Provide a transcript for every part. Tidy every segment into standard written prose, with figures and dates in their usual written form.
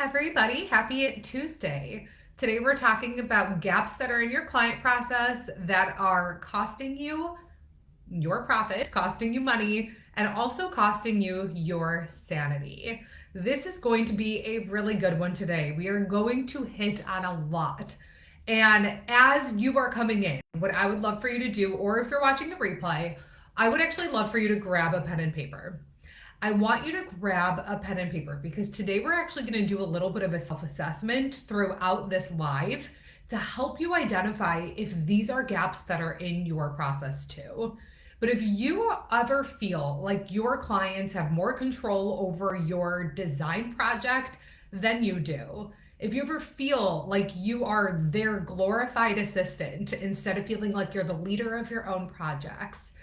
everybody, happy Tuesday. Today we're talking about gaps that are in your client process that are costing you your profit, costing you money, and also costing you your sanity. This is going to be a really good one today. We are going to hit on a lot. And as you are coming in, what I would love for you to do, or if you're watching the replay, I would actually love for you to grab a pen and paper. I want you to grab a pen and paper because today we're actually going to do a little bit of a self-assessment throughout this live to help you identify if these are gaps that are in your process too. But if you ever feel like your clients have more control over your design project than you do, if you ever feel like you are their glorified assistant instead of feeling like you're the leader of your own projects,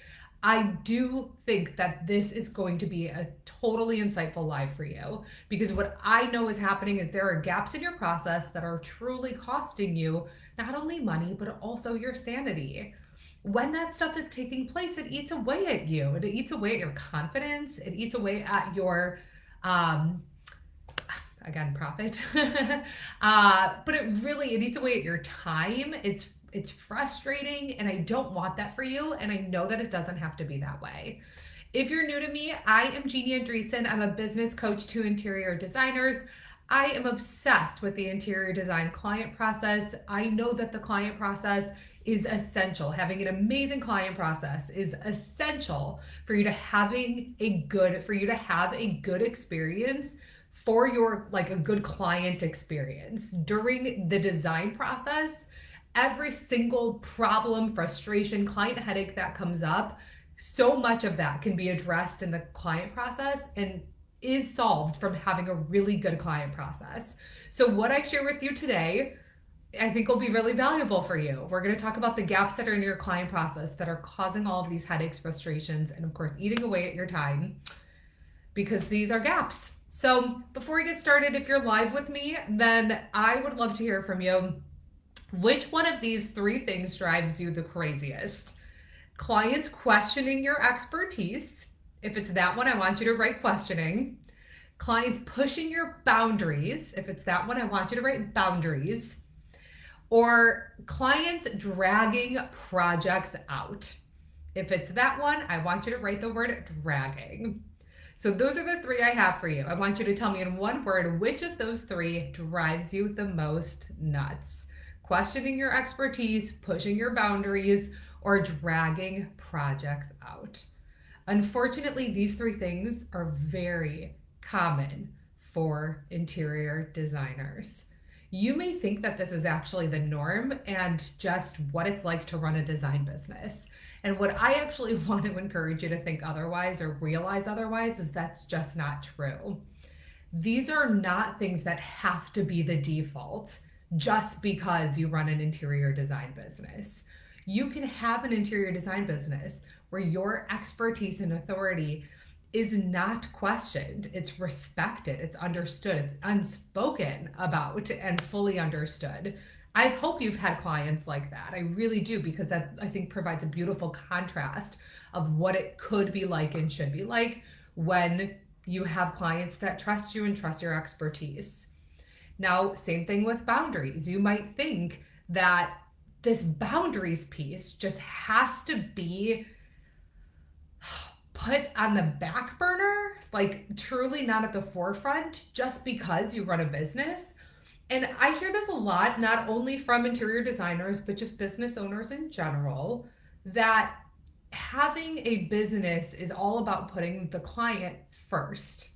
I do think that this is going to be a totally insightful live for you because what I know is happening is there are gaps in your process that are truly costing you not only money, but also your sanity. When that stuff is taking place, it eats away at you. It eats away at your confidence. It eats away at your, again, profit. But it eats away at your time. It's frustrating, and I don't want that for you, and I know that it doesn't have to be that way. If you're new to me, I am Jeannie Andreessen. I'm a business coach to interior designers. I am obsessed with the interior design client process. I know that the client process is essential. Having an amazing client process is essential for you to have a good experience for your, like, a good client experience during the design process. Every single problem, frustration, client headache that comes up, so much of that can be addressed in the client process and is solved from having a really good client process. So what I share with you today, I think will be really valuable for you. We're going to talk about the gaps that are in your client process that are causing all of these headaches, frustrations, and of course, eating away at your time because these are gaps. So before we get started, if you're live with me, then I would love to hear from you. Which one of these three things drives you the craziest? Clients questioning your expertise. If it's that one, I want you to write questioning. Clients pushing your boundaries. If it's that one, I want you to write boundaries. Or clients dragging projects out. If it's that one, I want you to write the word dragging. So those are the three I have for you. I want you to tell me in one word which of those three drives you the most nuts. Questioning your expertise, pushing your boundaries, or dragging projects out. Unfortunately, these three things are very common for interior designers. You may think that this is actually the norm and just what it's like to run a design business. And what I actually want to encourage you to think otherwise or realize otherwise is that's just not true. These are not things that have to be the default just because you run an interior design business. You can have an interior design business where your expertise and authority is not questioned. It's respected, it's understood, it's unspoken about and fully understood. I hope you've had clients like that. I really do, because that, I think, provides a beautiful contrast of what it could be like and should be like when you have clients that trust you and trust your expertise. Now, same thing with boundaries. You might think that this boundaries piece just has to be put on the back burner, like truly not at the forefront, just because you run a business. And I hear this a lot, not only from interior designers, but just business owners in general, that having a business is all about putting the client first.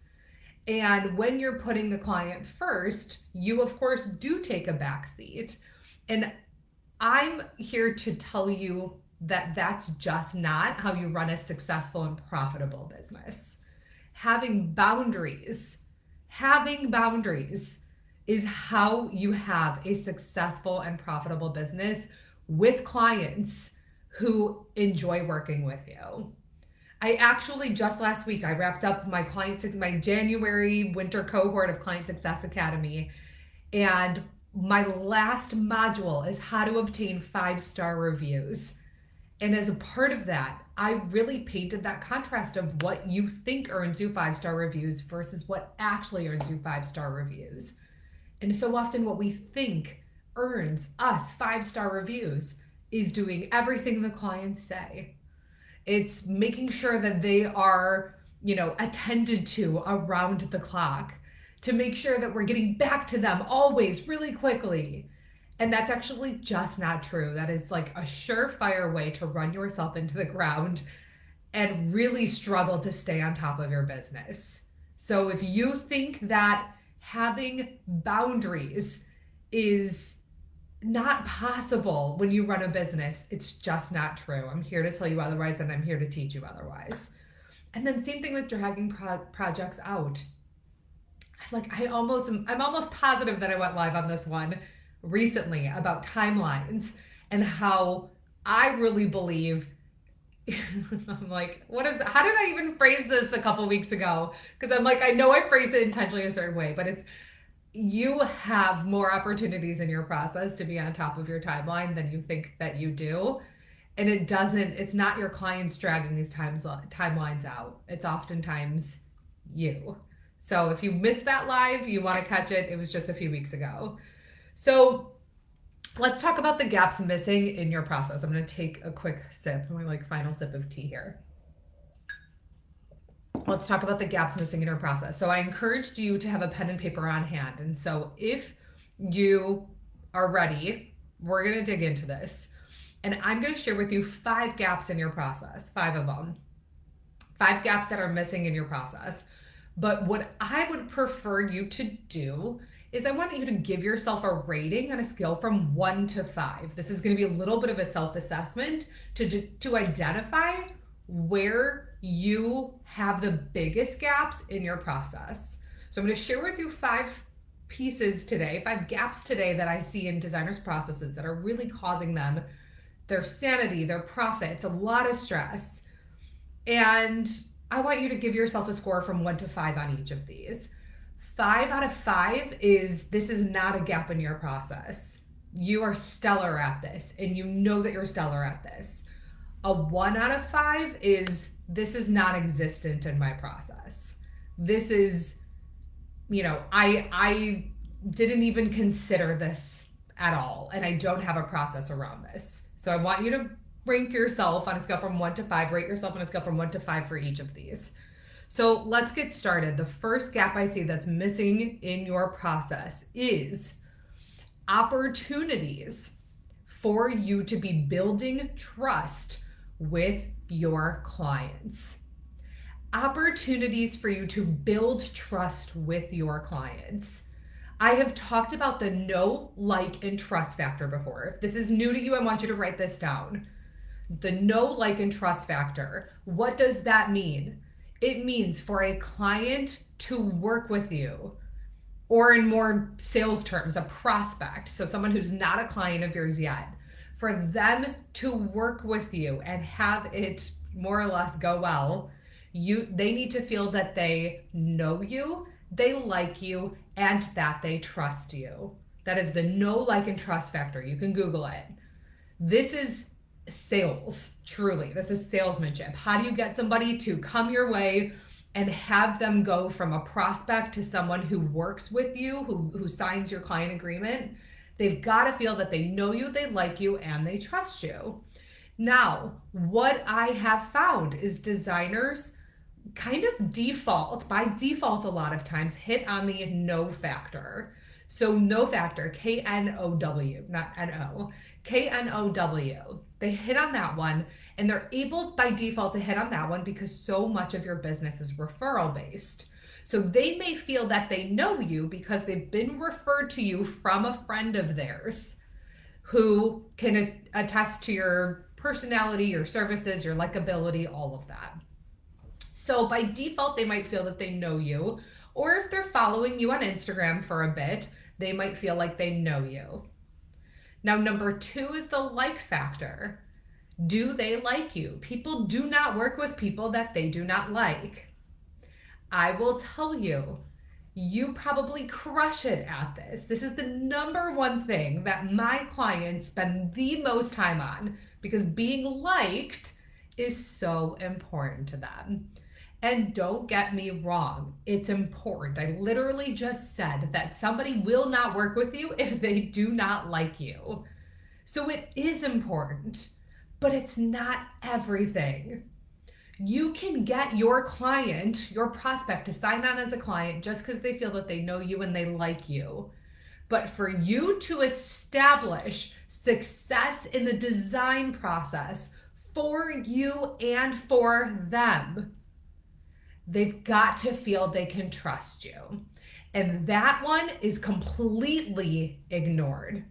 And when you're putting the client first, you of course do take a back seat. And I'm here to tell you that that's just not how you run a successful and profitable business. Having boundaries is how you have a successful and profitable business with clients who enjoy working with you. I actually just last week, I wrapped up my January winter cohort of Client Success Academy, and my last module is how to obtain 5-star reviews. And as a part of that, I really painted that contrast of what you think earns you 5-star reviews versus what actually earns you 5-star reviews. And so often what we think earns us 5-star reviews is doing everything the clients say. It's making sure that they are, attended to around the clock, to make sure that we're getting back to them always really quickly. And that's actually just not true. That is like a surefire way to run yourself into the ground and really struggle to stay on top of your business. So if you think that having boundaries is not possible when you run a business, it's just not true. I'm here to tell you otherwise, and I'm here to teach you otherwise. And then same thing with dragging projects out. I'm almost positive that I went live on this one recently about timelines and how I really believe I'm like, how did I even phrase this a couple weeks ago? Because I'm like, I know I phrased it intentionally a certain way, but it's, you have more opportunities in your process to be on top of your timeline than you think that you do. And it's not your clients dragging these timelines out. It's oftentimes you. So if you missed that live, you want to catch it. It was just a few weeks ago. So let's talk about the gaps missing in your process. I'm going to take a quick sip, my final sip of tea here. Let's talk about the gaps missing in your process. So I encouraged you to have a pen and paper on hand. And so if you are ready, we're going to dig into this. And I'm going to share with you 5 gaps in your process, 5 of them. 5 gaps that are missing in your process. But what I would prefer you to do is I want you to give yourself a rating on a scale from 1 to 5. This is going to be a little bit of a self-assessment to identify where you have the biggest gaps in your process. So I'm going to share with you 5 pieces today, 5 gaps today that I see in designers' processes that are really causing them their sanity, their profits, a lot of stress. And I want you to give yourself a score from 1 to 5 on each of these. 5 out of 5 is this is not a gap in your process. You are stellar at this, and you know that you're stellar at this. A 1 out of 5 is this is non-existent in my process. This is, I didn't even consider this at all, and I don't have a process around this. So I want you to rank yourself on a scale from 1 to 5, rate yourself on a scale from 1 to 5 for each of these. So let's get started. The first gap I see that's missing in your process is opportunities for you to be building trust with your clients. Opportunities for you to build trust with your clients. I have talked about the know, like, and trust factor before. If this is new to you, I want you to write this down. The know, like, and trust factor. What does that mean? It means for a client to work with you, or in more sales terms, a prospect, so someone who's not a client of yours yet, for them to work with you and have it more or less go well, they need to feel that they know you, they like you, and that they trust you. That is the know, like, and trust factor. You can Google it. This is sales, truly. This is salesmanship. How do you get somebody to come your way and have them go from a prospect to someone who works with you, who signs your client agreement? They've got to feel that they know you, they like you, and they trust you. Now, what I have found is designers kind of by default a lot of times hit on the know factor. So know factor, K-N-O-W, not N-O, K-N-O-W. They hit on that one, and they're able by default to hit on that one because so much of your business is referral based. So they may feel that they know you because they've been referred to you from a friend of theirs who can attest to your personality, your services, your likability, all of that. So by default, they might feel that they know you, or if they're following you on Instagram for a bit, they might feel like they know you. Now, number 2 is the like factor. Do they like you? People do not work with people that they do not like. I will tell you, you probably crush it at this. This is the number 1 thing that my clients spend the most time on because being liked is so important to them. And don't get me wrong, it's important. I literally just said that somebody will not work with you if they do not like you. So it is important, but it's not everything. You can get your client, your prospect, to sign on as a client just because they feel that they know you and they like you. But for you to establish success in the design process for you and for them, they've got to feel they can trust you. And that one is completely ignored.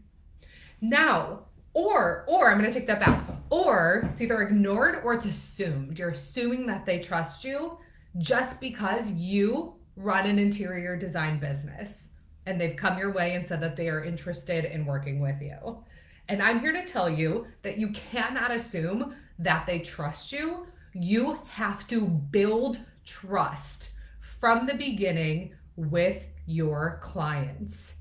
Now, or I'm going to take that back. Or it's either ignored or it's assumed. You're assuming that they trust you just because you run an interior design business and they've come your way and said that they are interested in working with you. And I'm here to tell you that you cannot assume that they trust you. You have to build trust from the beginning with your clients.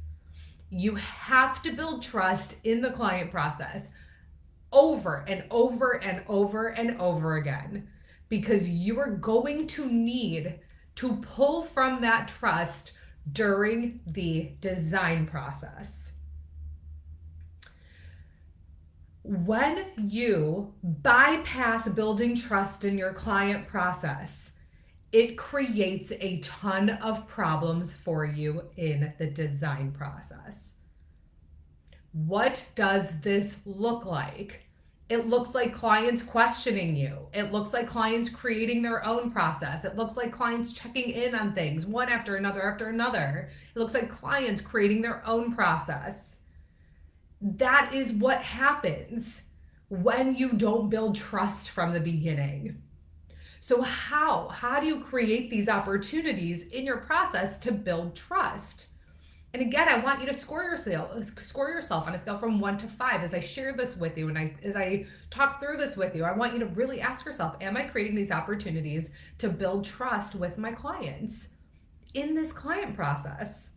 You have to build trust in the client process over and over and over and over again, because you are going to need to pull from that trust during the design process. When you bypass building trust in your client process, it creates a ton of problems for you in the design process. What does this look like? It looks like clients questioning you. It looks like clients creating their own process. It looks like clients checking in on things one after another. It looks like clients creating their own process. That is what happens when you don't build trust from the beginning. So how do you create these opportunities in your process to build trust? And again, I want you to score yourself on a scale from 1 to 5 as I share this with you and as I talk through this with you. I want you to really ask yourself, am I creating these opportunities to build trust with my clients in this client process?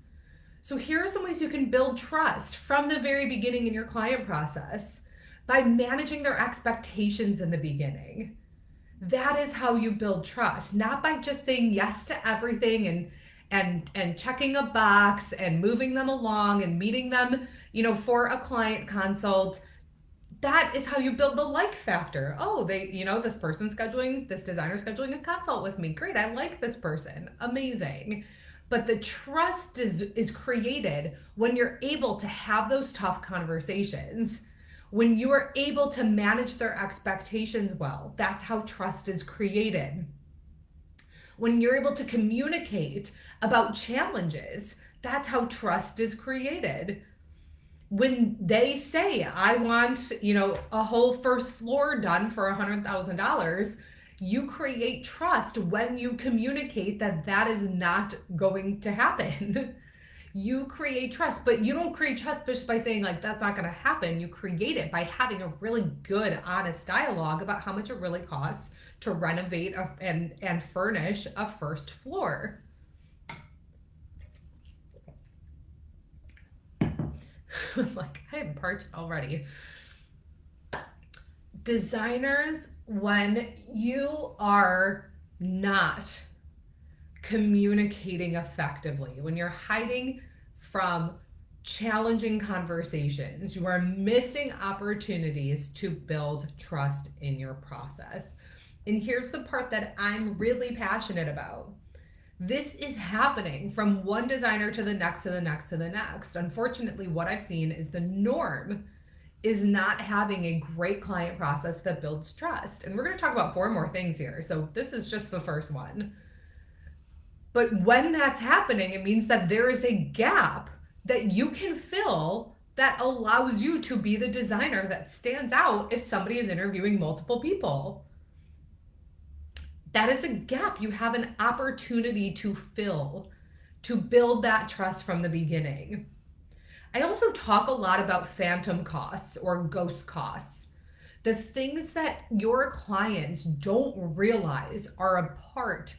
So here are some ways you can build trust from the very beginning in your client process by managing their expectations in the beginning. That is how you build trust, not by just saying yes to everything and checking a box and moving them along and meeting them, for a client consult. That is how you build the like factor. Oh, this designer scheduling a consult with me. Great, I like this person. Amazing. But the trust is created when you're able to have those tough conversations. When you are able to manage their expectations well, that's how trust is created. When you're able to communicate about challenges, that's how trust is created. When they say, I want, a whole first floor done for $100,000, you create trust when you communicate that is not going to happen. You create trust, but you don't create trust just by saying that's not going to happen. You create it by having a really good, honest dialogue about how much it really costs to renovate and furnish a first floor. I am parched already. Designers, when you are not communicating effectively, when you're hiding from challenging conversations, you are missing opportunities to build trust in your process. And here's the part that I'm really passionate about. This is happening from one designer to the next, to the next, to the next. Unfortunately, what I've seen is the norm is not having a great client process that builds trust. And we're going to talk about 4 more things here. So this is just the first one. But when that's happening, it means that there is a gap that you can fill that allows you to be the designer that stands out if somebody is interviewing multiple people. That is a gap you have an opportunity to fill, to build that trust from the beginning. I also talk a lot about phantom costs or ghost costs. The things that your clients don't realize are a part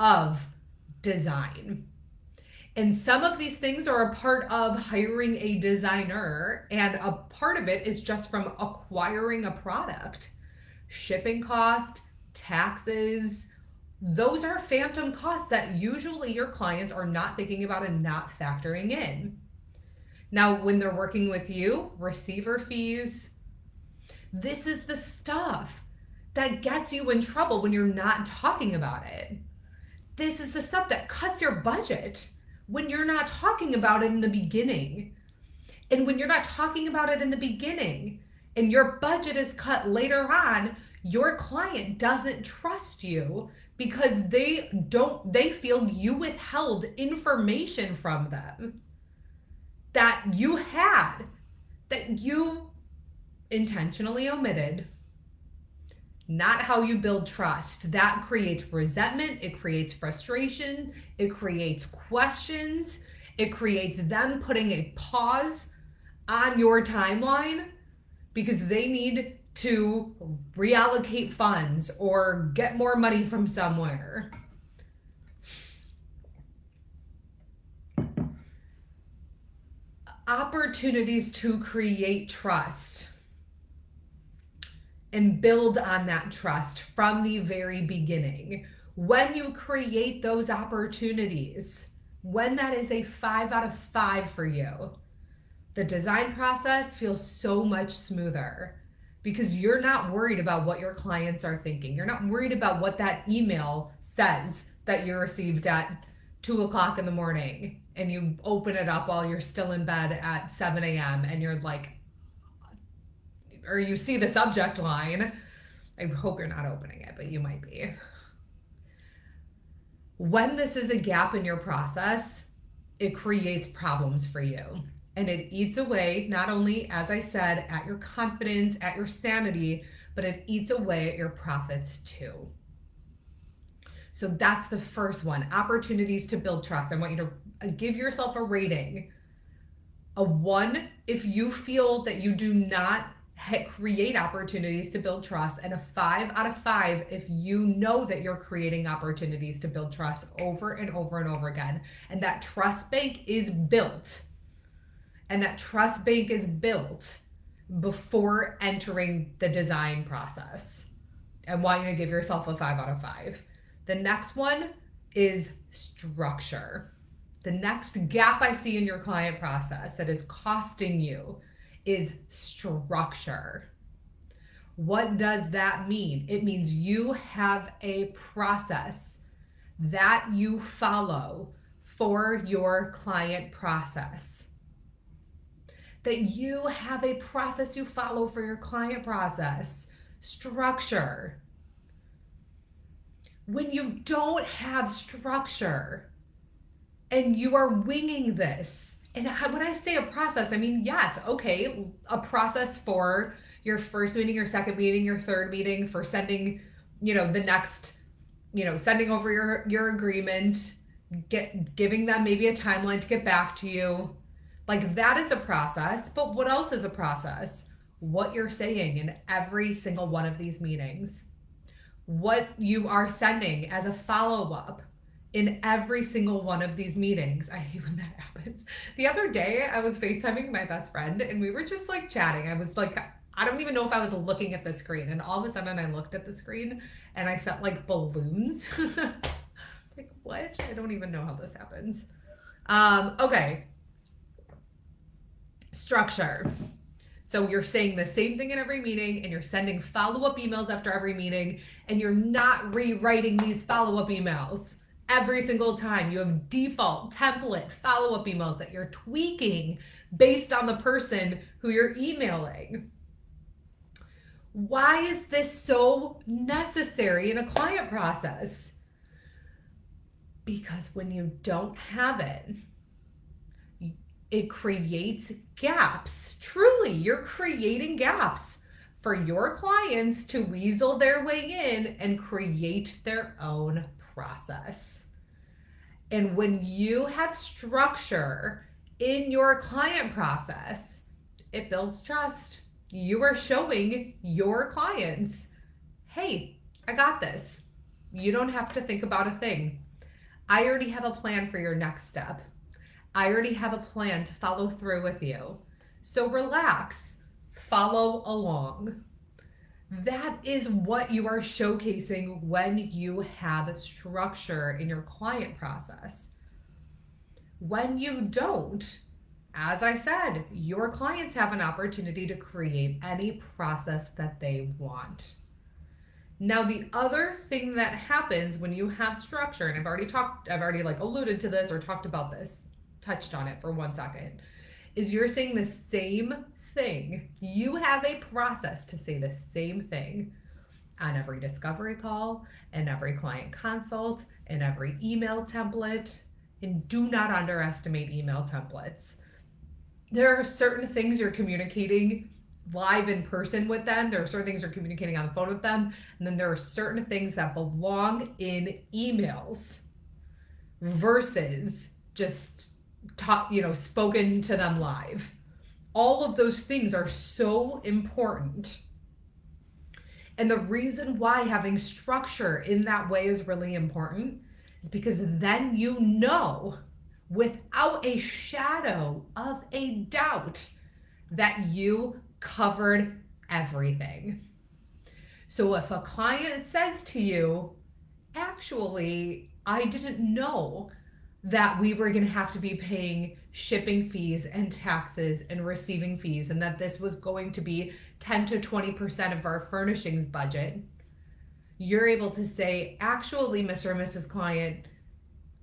of design. And some of these things are a part of hiring a designer, and a part of it is just from acquiring a product. Shipping cost, taxes, Those are phantom costs that usually your clients are not thinking about and not factoring in. Now, when they're working with you, receiver fees, this is the stuff that gets you in trouble when you're not talking about it. This is the stuff that cuts your budget when you're not talking about it in the beginning. And when you're not talking about it in the beginning and your budget is cut later on, your client doesn't trust you because they feel you withheld information from them that you had, that you intentionally omitted. Not how you build trust. That creates resentment, it creates frustration, it creates questions, it creates them putting a pause on your timeline because they need to reallocate funds or get more money from somewhere. Opportunities to create trust and build on that trust from the very beginning. When you create those opportunities, when that is a 5 out of 5 for you, the design process feels so much smoother because you're not worried about what your clients are thinking. You're not worried about what that email says that you received at 2 o'clock in the morning and you open it up while you're still in bed at 7 a.m. and you're like, or you see the subject line. I hope you're not opening it, but you might be. When this is a gap in your process, it creates problems for you. And it eats away, not only, as I said, at your confidence, at your sanity, but it eats away at your profits too. So that's the first one, opportunities to build trust. I want you to give yourself a rating. A 1 if you feel that you do not create opportunities to build trust, and a 5 out of 5 if you know that you're creating opportunities to build trust over and over and over again. And that trust bank is built. And that trust bank is built before entering the design process. I want you to give yourself a 5 out of 5. The next one is structure. The next gap I see in your client process that is costing you is structure. What does that mean? It means you have a process that you follow for your client process. That you have a process you follow for your client process. Structure. When you don't have structure and you are winging this, and when I say a process, I mean, yes, okay, a process for your first meeting, your second meeting, your third meeting, for sending, the next, sending over your agreement, giving them maybe a timeline to get back to you. Like, that is a process, but what else is a process? What you're saying in every single one of these meetings. What you are sending as a follow-up in every single one of these meetings. I hate when that happens. The other day, I was FaceTiming my best friend, and we were just, like, chatting. I was like, I don't even know if I was looking at the screen, and all of a sudden I looked at the screen, and I sent, like, balloons. Like, what? I don't even know how this happens. Okay. Structure. So you're saying the same thing in every meeting, and you're sending follow-up emails after every meeting, and you're not rewriting these follow-up emails every single time. You have default template follow-up emails that you're tweaking based on the person who you're emailing. Why is this so necessary in a client process? Because when you don't have it, it creates gaps. Truly, you're creating gaps for your clients to weasel their way in and create their own process. And when you have structure in your client process, it builds trust. You are showing your clients, hey, I got this. You don't have to think about a thing. I already have a plan for your next step. I already have a plan to follow through with you. So relax, follow along. That is what you are showcasing when you have structure in your client process. When you don't, as I said, your clients have an opportunity to create any process that they want. Now, the other thing that happens when you have structure, and I've already like alluded to this or talked about this, touched on it for 1 second, is you're saying the same thing. You have a process to say the same thing on every discovery call, and every client consult, and every email template. And do not underestimate email templates. There are certain things you're communicating live in person with them. There are certain things you're communicating on the phone with them. And then there are certain things that belong in emails versus just spoken to them live. All of those things are so important. And the reason why having structure in that way is really important is because then you know without a shadow of a doubt that you covered everything. So if a client says to you, actually, I didn't know that we were going to have to be paying shipping fees and taxes and receiving fees, and that this was going to be 10 to 20% of our furnishings budget, you're able to say, actually, Mr. and Mrs. Client,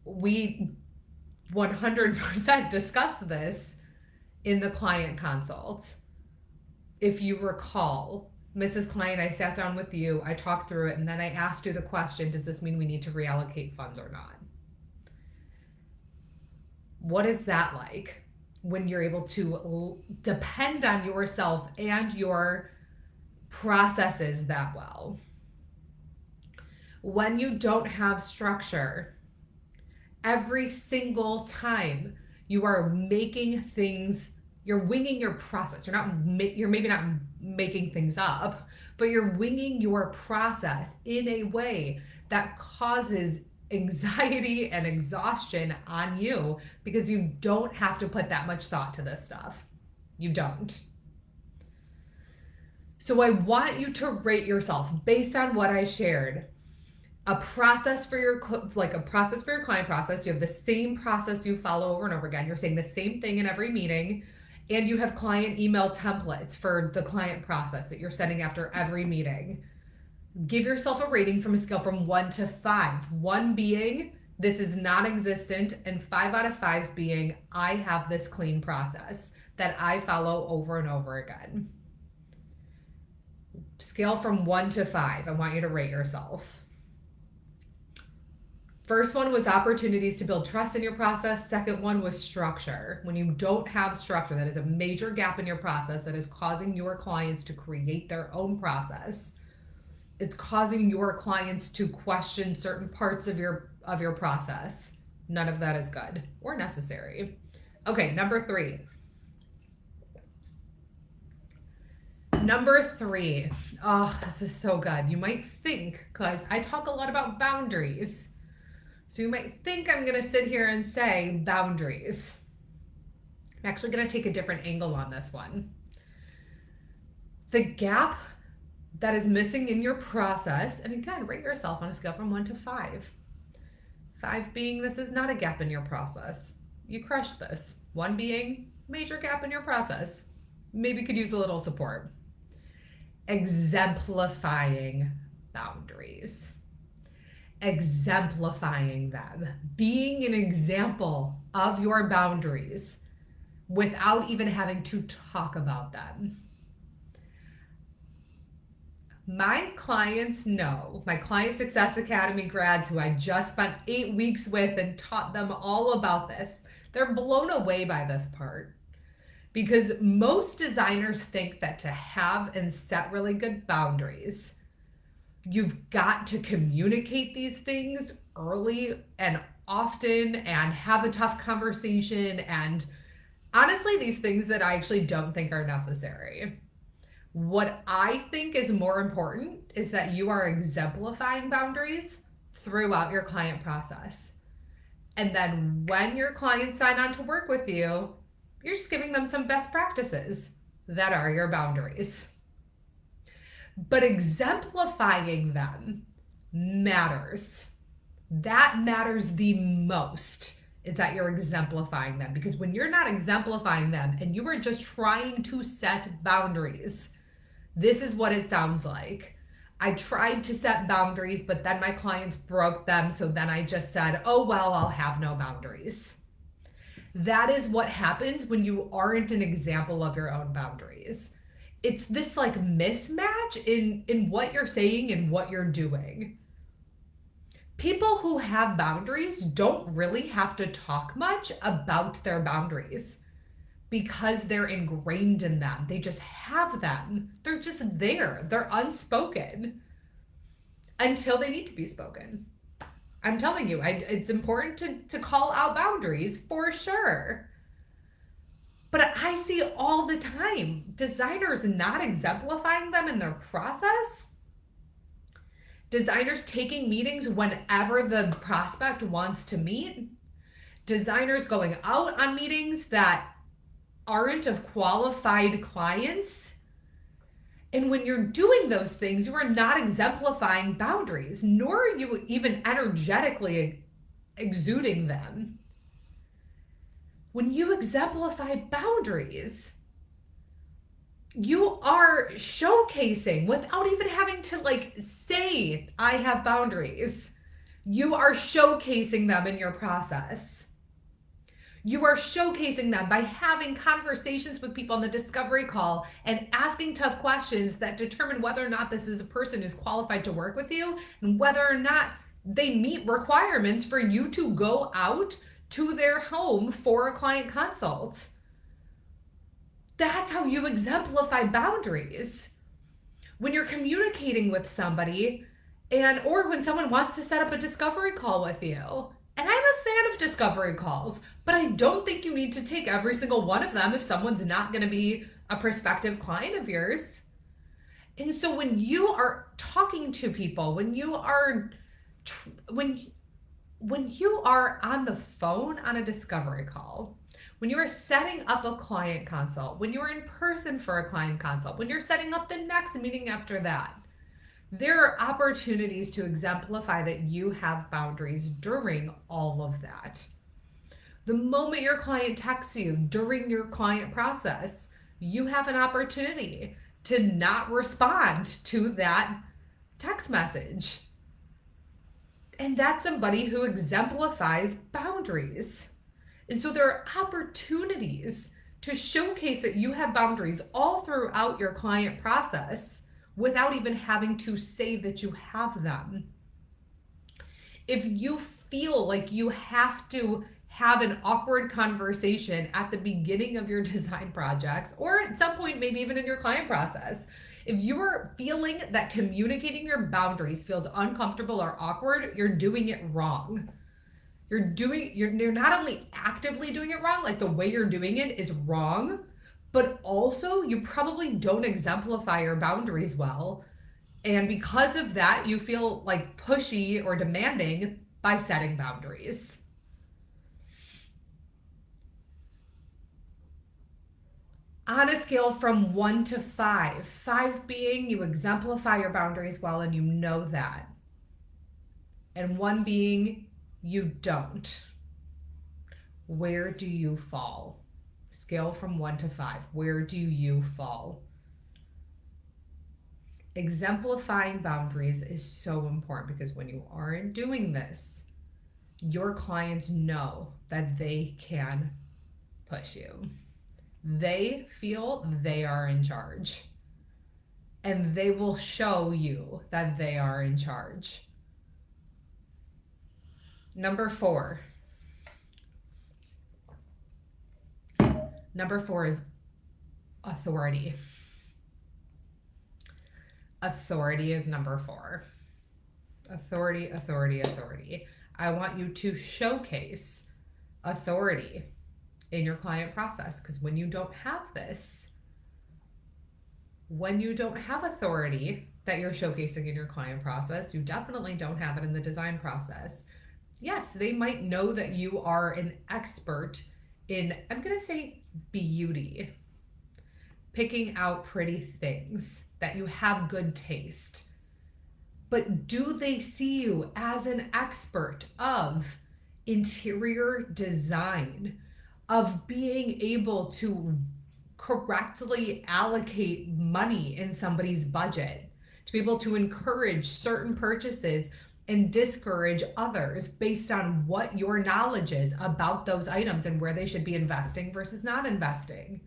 we 100% discussed this in the client consult. If you recall, Mrs. Client, I sat down with you, I talked through it, and then I asked you the question, does this mean we need to reallocate funds or not? What is that like when you're able to depend on yourself and your processes that well? When you don't have structure, every single time you are making things, you're winging your process. You're maybe not making things up, but you're winging your process in a way that causes anxiety and exhaustion on you because you don't have to put that much thought to this stuff. You don't. So I want you to rate yourself based on what I shared. A process for your client process. You have the same process you follow over and over again. You're saying the same thing in every meeting, and you have client email templates for the client process that you're sending after every meeting. Give yourself a rating from a scale from 1 to 5. 1 being this is non-existent, and 5 out of 5 being I have this clean process that I follow over and over again. Scale from 1 to 5. I want you to rate yourself. First one was opportunities to build trust in your process. Second one was structure. When you don't have structure, that is a major gap in your process that is causing your clients to create their own process. It's causing your clients to question certain parts of your process. None of that is good or necessary. Okay, number 3. Number 3. Oh, this is so good. You might think, because I talk a lot about boundaries, so you might think I'm going to sit here and say boundaries. I'm actually going to take a different angle on this one. The gap that is missing in your process, and again, rate yourself on a scale from 1 to 5. 5 being this is not a gap in your process. You crushed this. 1 being major gap in your process. Maybe could use a little support. Exemplifying boundaries. Exemplifying them. Being an example of your boundaries without even having to talk about them. My clients know, my Client Success Academy grads who I just spent 8 weeks with and taught them all about this, they're blown away by this part. Because most designers think that to have and set really good boundaries, you've got to communicate these things early and often and have a tough conversation. And honestly, these things that I actually don't think are necessary. What I think is more important is that you are exemplifying boundaries throughout your client process. And then when your clients sign on to work with you, you're just giving them some best practices that are your boundaries. But exemplifying them matters. That matters the most, is that you're exemplifying them. Because when you're not exemplifying them and you are just trying to set boundaries, this is what it sounds like. I tried to set boundaries, but then my clients broke them. So then I just said, oh, well, I'll have no boundaries. That is what happens when you aren't an example of your own boundaries. It's this like mismatch in what you're saying and what you're doing. People who have boundaries don't really have to talk much about their boundaries because they're ingrained in them. They just have them. They're just there. They're unspoken until they need to be spoken. I'm telling you, it's important to call out boundaries for sure. But I see all the time designers not exemplifying them in their process. Designers taking meetings whenever the prospect wants to meet. Designers going out on meetings that aren't of qualified clients. And when you're doing those things, you are not exemplifying boundaries, nor are you even energetically exuding them. When you exemplify boundaries, you are showcasing without even having to like say, I have boundaries. You are showcasing them in your process. You are showcasing them by having conversations with people on the discovery call and asking tough questions that determine whether or not this is a person who's qualified to work with you and whether or not they meet requirements for you to go out to their home for a client consult. That's how you exemplify boundaries. When you're communicating with somebody or when someone wants to set up a discovery call with you. And I'm a fan of discovery calls, but I don't think you need to take every single one of them if someone's not going to be a prospective client of yours. And so when you are talking to people, when you are on the phone on a discovery call, when you are setting up a client consult, when you're in person for a client consult, when you're setting up the next meeting after that, there are opportunities to exemplify that you have boundaries during all of that. The moment your client texts you during your client process, you have an opportunity to not respond to that text message. And that's somebody who exemplifies boundaries. And so there are opportunities to showcase that you have boundaries all throughout your client process without even having to say that you have them. If you feel like you have to have an awkward conversation at the beginning of your design projects, or at some point, maybe even in your client process, if you are feeling that communicating your boundaries feels uncomfortable or awkward, you're doing it wrong. You're not only actively doing it wrong, like the way you're doing it is wrong, but also you probably don't exemplify your boundaries well. And because of that, you feel like pushy or demanding by setting boundaries. On a scale from 1 to 5, 5 being you exemplify your boundaries well and you know that, and 1 being you don't, where do you fall? Scale from 1 to 5, where do you fall? Exemplifying boundaries is so important because when you aren't doing this, your clients know that they can push you. They feel they are in charge, and they will show you that they are in charge. Number 4. Number 4 is authority. Authority is number 4. Authority, authority, authority. I want you to showcase authority in your client process, because when you don't have this, when you don't have authority that you're showcasing in your client process, you definitely don't have it in the design process. Yes, they might know that you are an expert in, I'm going to say, beauty, picking out pretty things, that you have good taste. But do they see you as an expert of interior design, of being able to correctly allocate money in somebody's budget, to be able to encourage certain purchases and discourage others based on what your knowledge is about those items and where they should be investing versus not investing?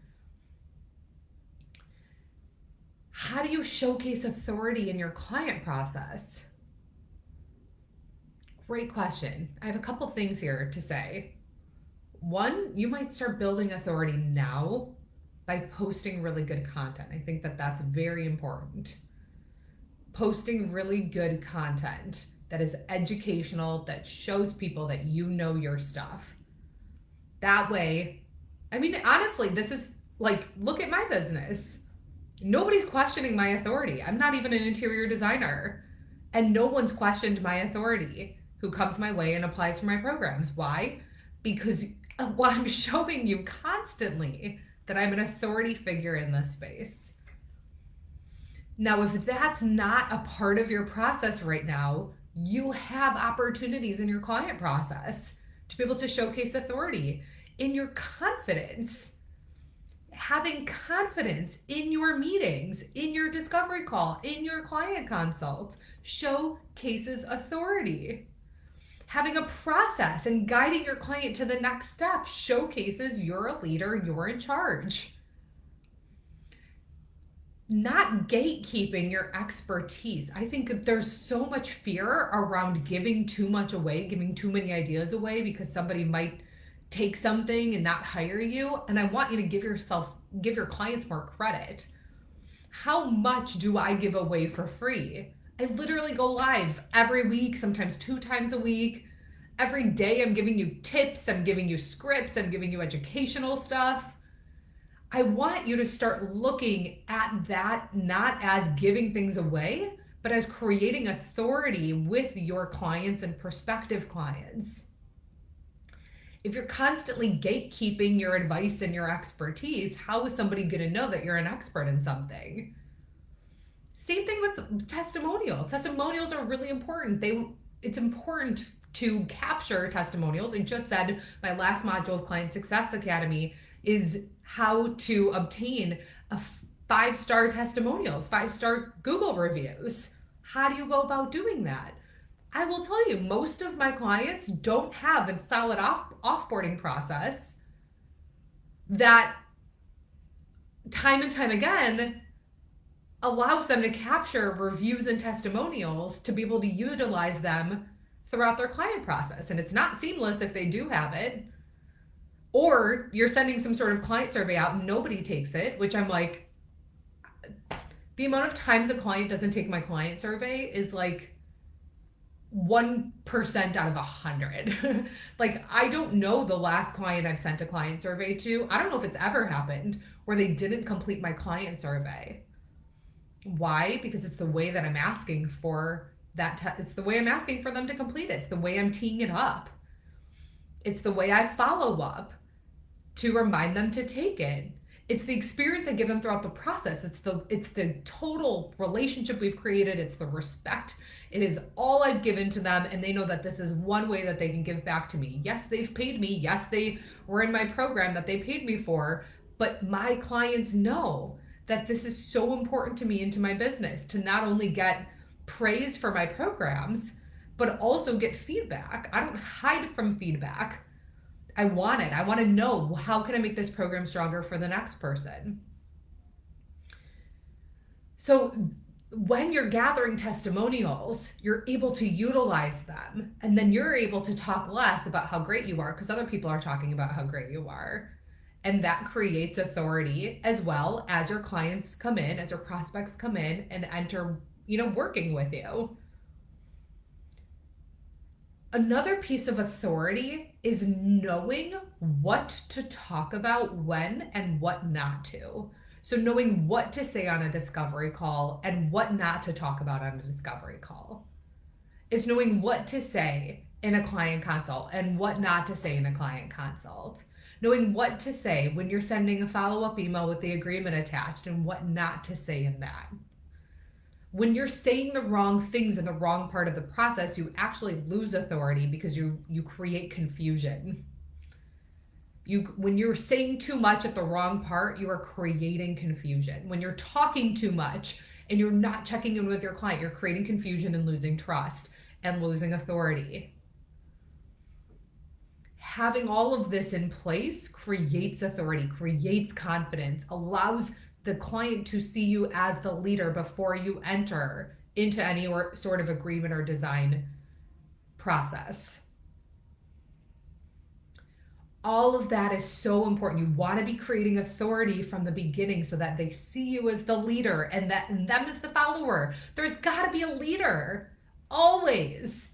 How do you showcase authority in your client process? Great question. I have a couple things here to say. One, you might start building authority now by posting really good content. I think that that's very important. Posting really good content that is educational, that shows people that you know your stuff. That way, I mean, honestly, this is like, look at my business. Nobody's questioning my authority. I'm not even an interior designer. And no one's questioned my authority who comes my way and applies for my programs. Why? Because I'm showing you constantly that I'm an authority figure in this space. Now, if that's not a part of your process right now, you have opportunities in your client process to be able to showcase authority in your confidence. Having confidence in your meetings, in your discovery call, in your client consult showcases authority. Having a process and guiding your client to the next step showcases you're a leader, you're in charge. Not gatekeeping your expertise. I think there's so much fear around giving too much away, giving too many ideas away because somebody might take something and not hire you. And I want you to give your clients more credit. How much do I give away for free? I literally go live every week, sometimes 2 times a week. Every day I'm giving you tips, I'm giving you scripts, I'm giving you educational stuff. I want you to start looking at that not as giving things away, but as creating authority with your clients and prospective clients. If you're constantly gatekeeping your advice and your expertise, how is somebody going to know that you're an expert in something? Same thing with testimonials. Testimonials are really important. It's important to capture testimonials. I just said my last module of Client Success Academy is how to obtain a 5-star testimonials, 5-star Google reviews. How do you go about doing that? I will tell you, most of my clients don't have a solid offboarding process that time and time again allows them to capture reviews and testimonials to be able to utilize them throughout their client process. And it's not seamless if they do have it. Or you're sending some sort of client survey out and nobody takes it, which I'm like, the amount of times a client doesn't take my client survey is like 1% out of 100. Like, I don't know the last client I've sent a client survey to. I don't know if it's ever happened where they didn't complete my client survey. Why? Because it's the way that I'm asking for it's the way I'm asking for them to complete it. It's the way I'm teeing it up. It's the way I follow up to remind them to take it. It's the experience I give them throughout the process. It's the total relationship we've created. It's the respect. It is all I've given to them, and they know that this is one way that they can give back to me. Yes, they've paid me. Yes, they were in my program that they paid me for, but my clients know that this is so important to me and to my business to not only get praise for my programs, but also get feedback. I don't hide from feedback. I want it. I want to know, how can I make this program stronger for the next person? So when you're gathering testimonials, you're able to utilize them, and then you're able to talk less about how great you are because other people are talking about how great you are. And that creates authority as well as your clients come in, as your prospects come in and enter, working with you. Another piece of authority is knowing what to talk about when and what not to. So knowing what to say on a discovery call and what not to talk about on a discovery call. It's knowing what to say in a client consult and what not to say in a client consult. Knowing what to say when you're sending a follow-up email with the agreement attached and what not to say in that. When you're saying the wrong things in the wrong part of the process, you actually lose authority because you create confusion. When you're saying too much at the wrong part, you are creating confusion. When you're talking too much and you're not checking in with your client, you're creating confusion and losing trust and losing authority. Having all of this in place creates authority, creates confidence, allows the client to see you as the leader before you enter into any sort of agreement or design process. All of that is so important. You want to be creating authority from the beginning so that they see you as the leader and them as the follower. There's got to be a leader. Always.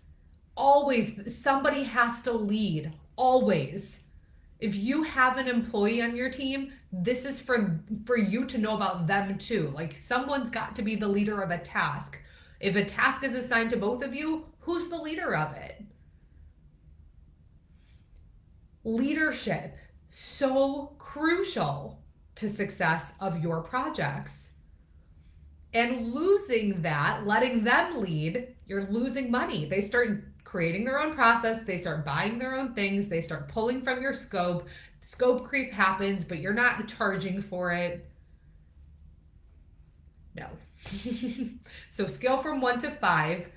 Always. Somebody has to lead. Always. If you have an employee on your team, this is for you to know about them too. Like, someone's got to be the leader of a task. If a task is assigned to both of you, who's the leader of it? Leadership, so crucial to success of your projects. And losing that, letting them lead, you're losing money. They start creating their own process. They start buying their own things. They start pulling from your scope. Scope creep happens, but you're not charging for it. No. So scale from 1 to 5.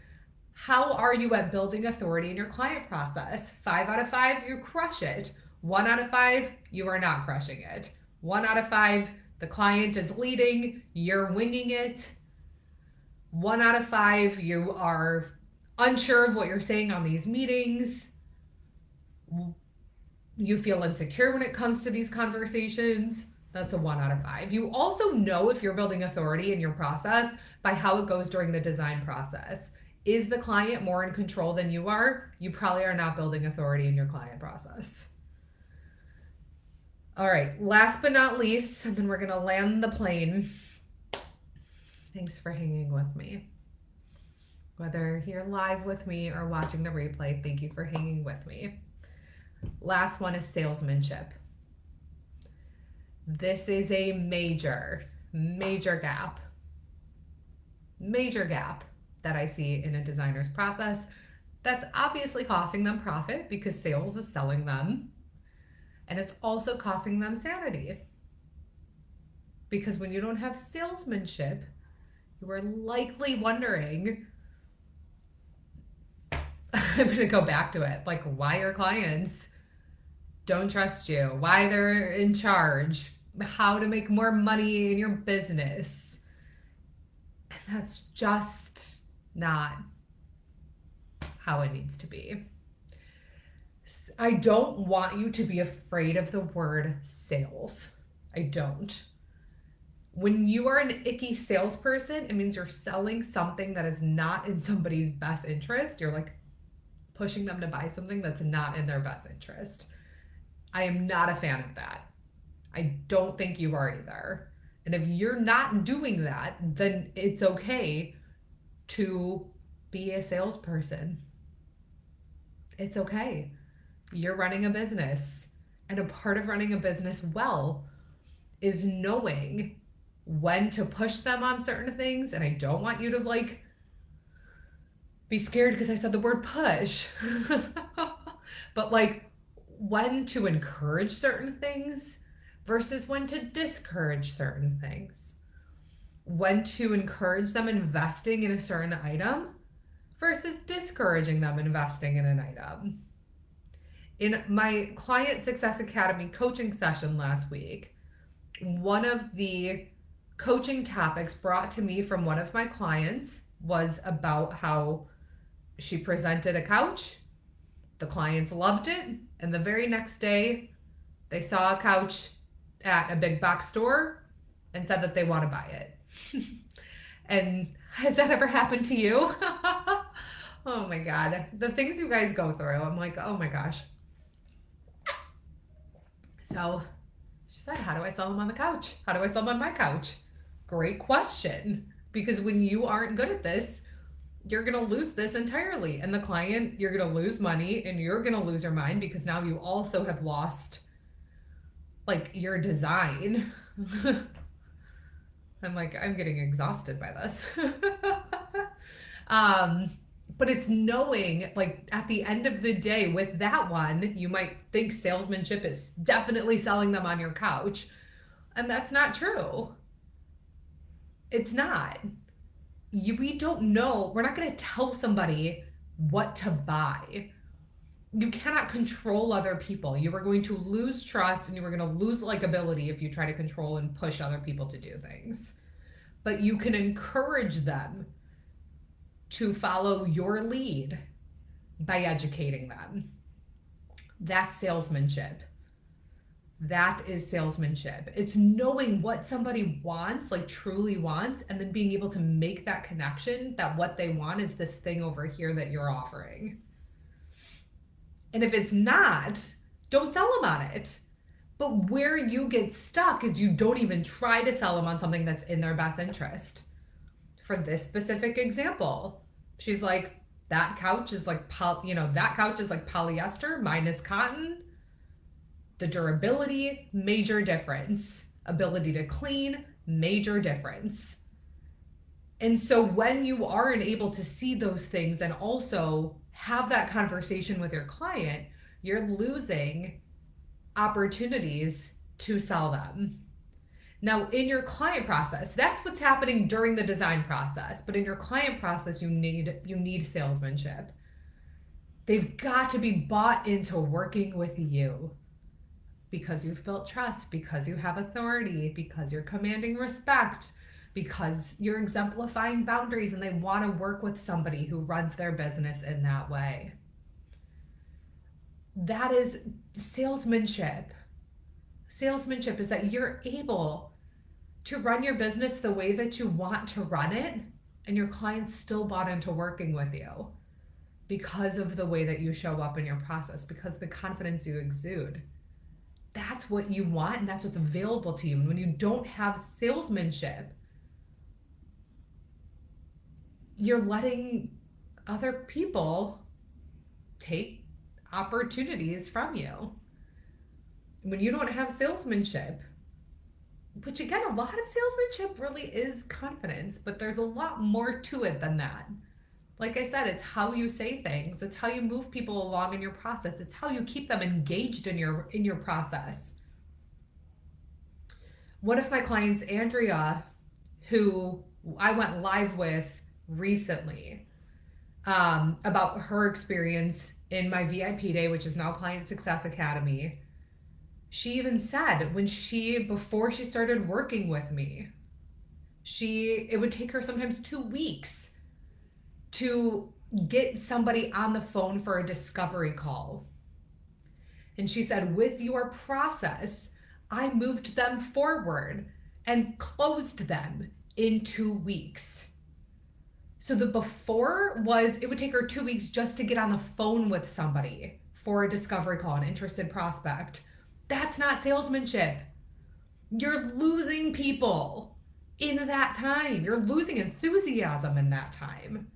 How are you at building authority in your client process? 5 out of 5, you crush it. 1 out of 5, you are not crushing it. 1 out of 5, the client is leading, you're winging it. 1 out of 5, you are unsure of what you're saying on these meetings. You feel insecure when it comes to these conversations. That's a 1 out of 5. You also know if you're building authority in your process by how it goes during the design process. Is the client more in control than you are? You probably are not building authority in your client process. All right, last but not least, and then we're gonna land the plane. Thanks for hanging with me. Whether you're live with me or watching the replay, thank you for hanging with me. Last one is salesmanship. This is a major gap that I see in a designer's process that's obviously costing them profit because sales is selling them. And it's also costing them sanity. Because when you don't have salesmanship, you are likely wondering, I'm going to go back to it, like why your clients don't trust you, why they're in charge, how to make more money in your business. And that's just not how it needs to be. I don't want you to be afraid of the word sales. I don't. When you are an icky salesperson, it means you're selling something that is not in somebody's best interest. You're like pushing them to buy something that's not in their best interest. I am not a fan of that. I don't think you are either. And if you're not doing that, then it's okay to be a salesperson. It's okay. You're running a business. And a part of running a business well is knowing when to push them on certain things. And I don't want you to like be scared because I said the word push. But like when to encourage certain things versus when to discourage certain things. When to encourage them investing in a certain item versus discouraging them investing in an item. In my Client Success Academy coaching session last week, one of the coaching topics brought to me from one of my clients was about how she presented a couch. The clients loved it. And the very next day, they saw a couch at a big box store and said that they want to buy it. And has that ever happened to you? Oh my God. The things you guys go through. I'm like, oh my gosh. So she said, how do I sell them on the couch? How do I sell them on my couch? Great question. Because when you aren't good at this, you're going to lose this entirely. And the client, you're going to lose money and you're going to lose your mind because now you also have lost like your design. I'm like, I'm getting exhausted by this. um, but it's knowing, like, at the end of the day, with that one, you might think salesmanship is definitely selling them on your couch, and that's not true. It's not. We don't know. We're not going to tell somebody what to buy. You cannot control other people. You are going to lose trust and you are going to lose likability if you try to control and push other people to do things. But you can encourage them to follow your lead by educating them. That's salesmanship. That is salesmanship. It's knowing what somebody wants, like truly wants, and then being able to make that connection that what they want is this thing over here that you're offering. And if it's not, don't sell them on it. But where you get stuck is you don't even try to sell them on something that's in their best interest. For this specific example, she's like, that couch is like, that couch is like polyester, mine is cotton. The durability, major difference. Ability to clean, major difference. And so when you aren't able to see those things and also have that conversation with your client, you're losing opportunities to sell them. Now, in your client process, that's what's happening during the design process. But in your client process, you need salesmanship. They've got to be bought into working with you. Because you've built trust, because you have authority, because you're commanding respect, because you're exemplifying boundaries and they want to work with somebody who runs their business in that way. That is salesmanship. Salesmanship is that you're able to run your business the way that you want to run it, and your clients still bought into working with you because of the way that you show up in your process, because of the confidence you exude. That's what you want and that's what's available to you. And when you don't have salesmanship, you're letting other people take opportunities from you. When you don't have salesmanship, which again, a lot of salesmanship really is confidence, but there's a lot more to it than that. Like I said, it's how you say things. It's how you move people along in your process. It's how you keep them engaged in your process. One of my clients, Andrea, who I went live with recently, about her experience in my VIP day, which is now Client Success Academy. She even said before she started working with me, it would take her sometimes 2 weeks to get somebody on the phone for a discovery call. And she said, with your process, I moved them forward and closed them in 2 weeks. So the before was, it would take her 2 weeks just to get on the phone with somebody for a discovery call, an interested prospect. That's not salesmanship. You're losing people in that time. You're losing enthusiasm in that time.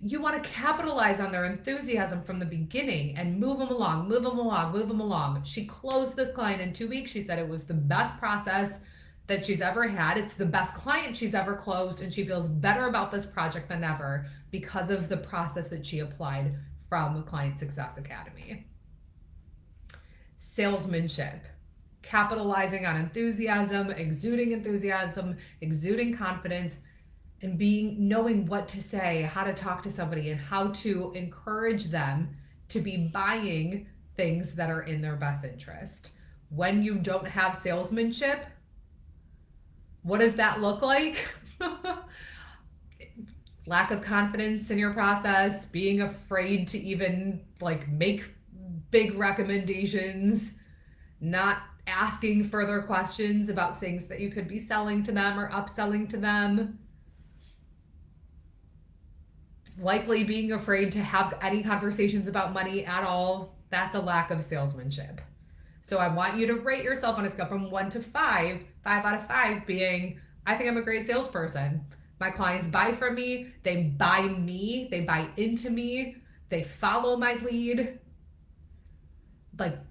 You want to capitalize on their enthusiasm from the beginning and move them along, move them along, move them along. She closed this client in 2 weeks. She said it was the best process that she's ever had. It's the best client she's ever closed, and she feels better about this project than ever because of the process that she applied from the Client Success Academy. Salesmanship, capitalizing on enthusiasm, exuding confidence, and knowing what to say, how to talk to somebody, and how to encourage them to be buying things that are in their best interest. When you don't have salesmanship, what does that look like? Lack of confidence in your process, being afraid to even make big recommendations, not asking further questions about things that you could be selling to them or upselling to them. Likely being afraid to have any conversations about money at all. That's a lack of salesmanship. So I want you to rate yourself on a scale from 1 to 5, 5 out of 5 being, I think I'm a great salesperson. My clients buy from me, they buy into me, they follow my lead.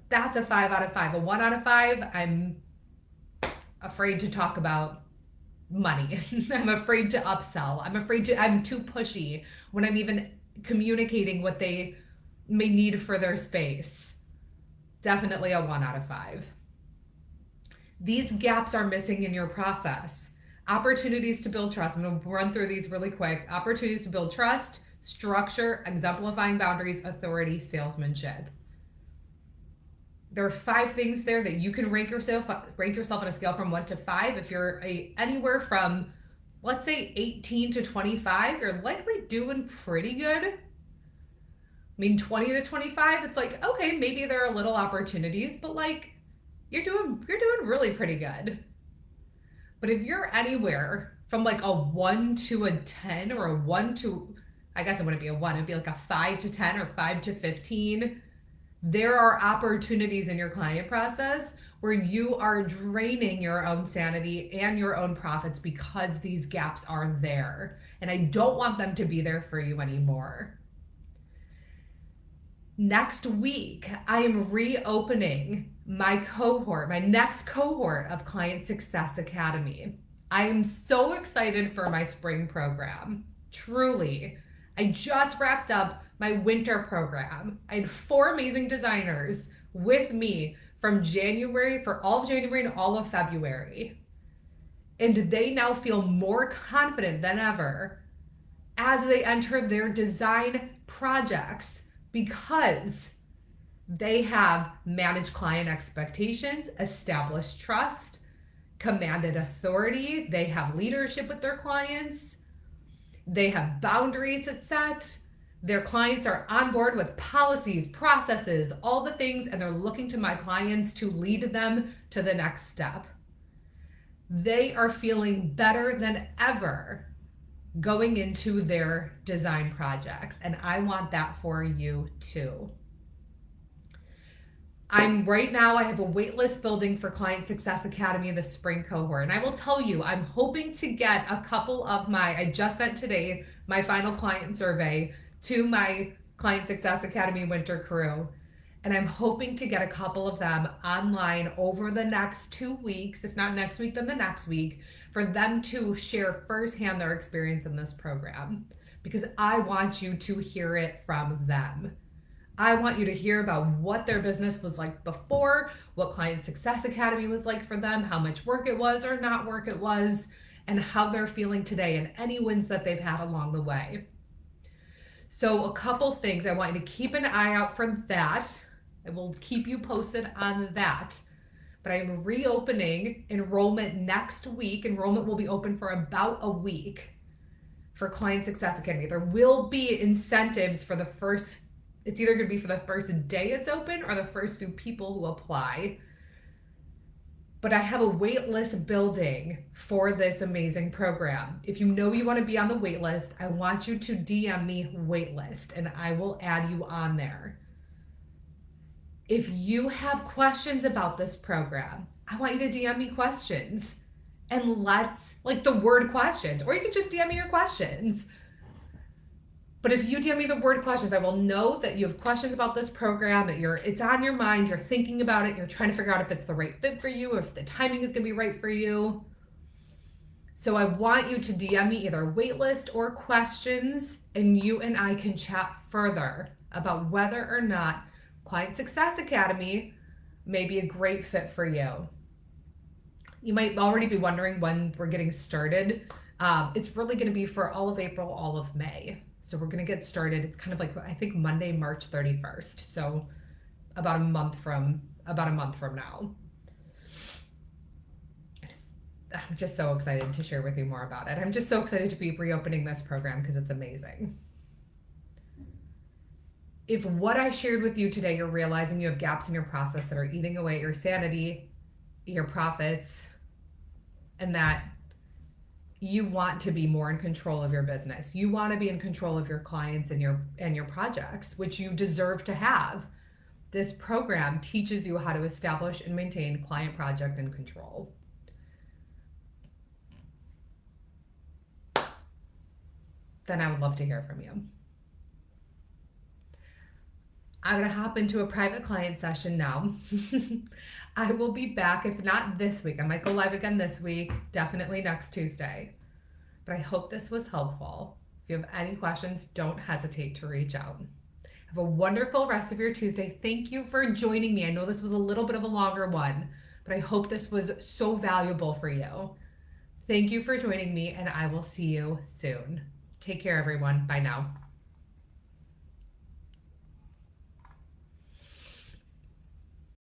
That's a 5 out of 5. A 1 out of 5, I'm afraid to talk about money. I'm afraid to upsell. I'm too pushy when I'm even communicating what they may need for their space. Definitely a 1 out of 5. These gaps are missing in your process. Opportunities to build trust. I'm going to run through these really quick. Opportunities to build trust, structure, exemplifying boundaries, authority, salesmanship. There are 5 things there that you can rank yourself on a scale from 1 to 5. If you're anywhere from, let's say, 18 to 25, you're likely doing pretty good. I mean, 20 to 25, it's like, okay, maybe there are little opportunities, but like you're doing really pretty good. But if you're anywhere from like a 1 to a 10 or a 1 to, I guess it wouldn't be a 1, it'd be like a 5 to 10 or 5 to 15, there are opportunities in your client process where you are draining your own sanity and your own profits because these gaps are there. And I don't want them to be there for you anymore. Next week, I am reopening my next cohort of Client Success Academy. I am so excited for my spring program. Truly. I just wrapped up my winter program. I had 4 amazing designers with me from January, for all of January and all of February. And they now feel more confident than ever as they enter their design projects because they have managed client expectations, established trust, commanded authority. They have leadership with their clients. They have boundaries set. Their clients are on board with policies, processes, all the things, and they're looking to my clients to lead them to the next step. They are feeling better than ever going into their design projects, and I want that for you too. I have a wait list building for Client Success Academy, the spring cohort. And I will tell you, I'm hoping to get a couple of I just sent today my final client survey to my Client Success Academy winter crew. And I'm hoping to get a couple of them online over the next 2 weeks, if not next week, then the next week, for them to share firsthand their experience in this program. Because I want you to hear it from them. I want you to hear about what their business was like before, what Client Success Academy was like for them, how much work it was or not work it was, and how they're feeling today and any wins that they've had along the way. So a couple things, I want you to keep an eye out for that. I will keep you posted on that. But I'm reopening enrollment next week. Enrollment will be open for about a week for Client Success Academy. There will be incentives for it's either going to be for the first day it's open or the first few people who apply. But I have a wait list building for this amazing program. If you know you want to be on the wait list, I want you to DM me wait list and I will add you on there. If you have questions about this program, I want you to DM me questions and the word questions, or you can just DM me your questions. But if you DM me the word questions, I will know that you have questions about this program, that it's on your mind, you're thinking about it, you're trying to figure out if it's the right fit for you, if the timing is going to be right for you. So I want you to DM me either waitlist or questions, and you and I can chat further about whether or not Client Success Academy may be a great fit for you. You might already be wondering when we're getting started. It's really going to be for all of April, all of May. So we're going to get started. It's kind of like, I think Monday, March 31st. So about a month from now. I'm just so excited to share with you more about it. I'm just so excited to be reopening this program because it's amazing. If what I shared with you today, you're realizing you have gaps in your process that are eating away at your sanity, your profits, and that you want to be more in control of your business. You want to be in control of your clients and your projects, which you deserve to have. This program teaches you how to establish and maintain client project and control. Then I would love to hear from you. I'm going to hop into a private client session now. I will be back, if not this week. I might go live again this week, definitely next Tuesday. But I hope this was helpful. If you have any questions, don't hesitate to reach out. Have a wonderful rest of your Tuesday. Thank you for joining me. I know this was a little bit of a longer one, but I hope this was so valuable for you. Thank you for joining me, and I will see you soon. Take care, everyone. Bye now.